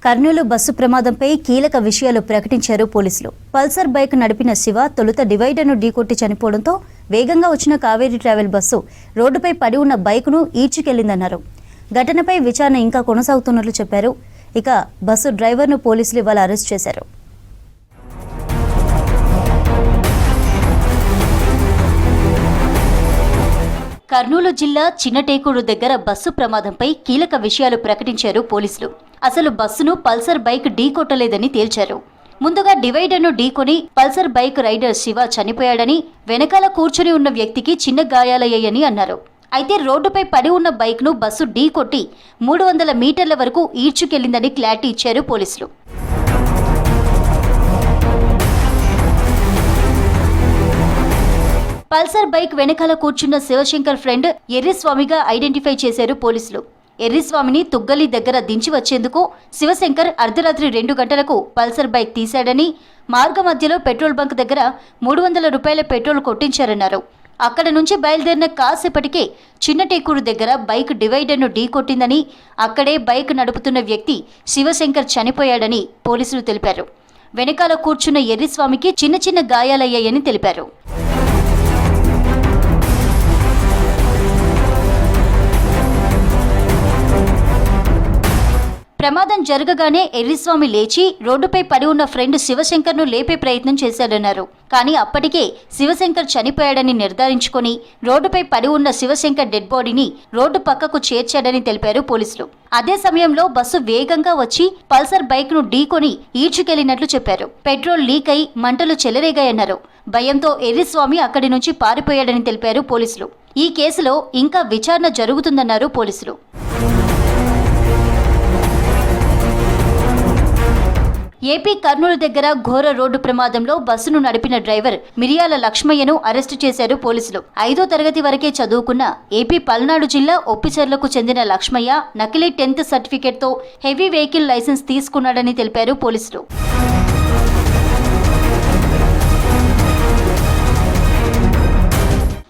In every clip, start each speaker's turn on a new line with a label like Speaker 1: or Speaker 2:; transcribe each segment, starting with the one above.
Speaker 1: Kurnool bus ప్రమాదంపై కీలక విషయాలు ప్రకటించారు పోలీసులు. పల్సర్ బైక్ నడిపిన శివ తొలుత డివైడర్ను ఢీకొట్టి చనిపోవడంతో వేగంగా వచ్చిన కావేరీ ట్రావెల్ బస్సు రోడ్డుపై పడి ఉన్న బైకును ఈడ్చుకెళ్లిందన్నారు. ఘటనపై విచారణ ఇంకా కొనసాగుతున్నట్లు చెప్పారు. ఇక బస్సు డ్రైవర్ను పోలీసులు ఇవాళ అరెస్ట్ చేశారు. కర్నూలు జిల్లా చిన్నటేకూరు దగ్గర బస్సు ప్రమాదంపై కీలక విషయాలు ప్రకటించారు పోలీసులు. అసలు బస్సును పల్సర్ బైక్ ఢీకొట్టలేదని తేల్చారు. ముందుగా డివైడర్ను ఢీకొని పల్సర్ బైక్ రైడర్ శివ చనిపోయాడని, వెనకాల కూర్చుని ఉన్న వ్యక్తికి చిన్న గాయాలయ్యాయని అన్నారు. అయితే రోడ్డుపై పడి ఉన్న బైక్ను బస్సు ఢీకొట్టి 300 మీటర్ల వరకు ఈడ్చుకెళ్లిందని క్లారిటీ ఇచ్చారు పోలీసులు. పల్సర్ బైక్ వెనకాల కూర్చున్న శివశంకర్ ఫ్రెండ్ ఎర్రిస్వామిగా ఐడెంటిఫై చేశారు పోలీసులు. ఎర్రిస్వామిని తుగ్గలి దగ్గర దించి వచ్చేందుకు శివశంకర్ అర్ధరాత్రి 2 గంటలకు పల్సర్ బైక్ తీశాడని, మార్గ మధ్యలో పెట్రోల్ బంక్ దగ్గర 300 రూపాయల పెట్రోల్ కొట్టించారన్నారు. అక్కడ నుంచి బయలుదేరిన కాసేపటికే చిన్నటేకూరు దగ్గర బైక్ డివైడర్ను ఢీకొట్టిందని, అక్కడే బైక్ నడుపుతున్న వ్యక్తి శివశంకర్ చనిపోయాడని పోలీసులు తెలిపారు. వెనకాల కూర్చున్న ఎర్రిస్వామికి చిన్న చిన్న గాయాలయ్యాయని తెలిపారు. ప్రమాదం జరగగానే ఎర్రిస్వామి లేచి రోడ్డుపై పడి ఉన్న ఫ్రెండ్ శివశంకర్ను లేపే ప్రయత్నం చేశాడన్నారు. కానీ అప్పటికే శివశంకర్ చనిపోయాడని నిర్ధారించుకొని రోడ్డుపై పడి ఉన్న శివశంకర్ డెడ్ బాడీని రోడ్డు పక్కకు చేర్చాడని తెలిపారు పోలీసులు. అదే సమయంలో బస్సు వేగంగా వచ్చి పల్సర్ బైక్ను ఢీకొని ఈడ్చుకెళ్లినట్లు చెప్పారు. పెట్రోల్ లీక్ అయి మంటలు చెలరేగాయన్నారు. భయంతో ఎర్రిస్వామి అక్కడి నుంచి పారిపోయాడని తెలిపారు పోలీసులు. ఈ కేసులో ఇంకా విచారణ జరుగుతుందన్నారు పోలీసులు. ఏపీ కర్నూలు దగ్గర ఘోర రోడ్డు ప్రమాదంలో బస్సును నడిపిన డ్రైవర్ మిరియాల లక్ష్మయ్యను అరెస్టు చేశారు పోలీసులు. 5వ తరగతి వరకే చదువుకున్న ఏపీ పల్నాడు జిల్లా ఒప్పిచెర్లకు చెందిన లక్ష్మయ్య నకిలీ 10th సర్టిఫికేట్తో హెవీ వెహికల్ లైసెన్స్ తీసుకున్నాడని తెలిపారు పోలీసులు.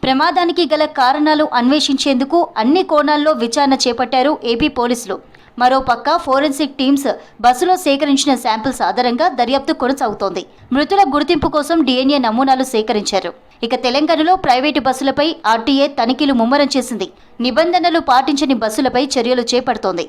Speaker 1: ప్రమాదానికి గల కారణాలు అన్వేషించేందుకు అన్ని కోణాల్లో విచారణ చేపట్టారు ఏపీ పోలీసులు. మరోపక్క ఫోరెన్సిక్ టీమ్స్ బస్సులో సేకరించిన శాంపిల్స్ ఆధారంగా దర్యాప్తు కొనసాగుతోంది. మృతుల గుర్తింపు కోసం DNA నమూనాలు సేకరించారు. ఇక తెలంగాణలో ప్రైవేటు బస్సులపై RTA తనిఖీలు ముమ్మరం చేసింది. నిబంధనలు పాటించని బస్సులపై చర్యలు చేపడుతోంది.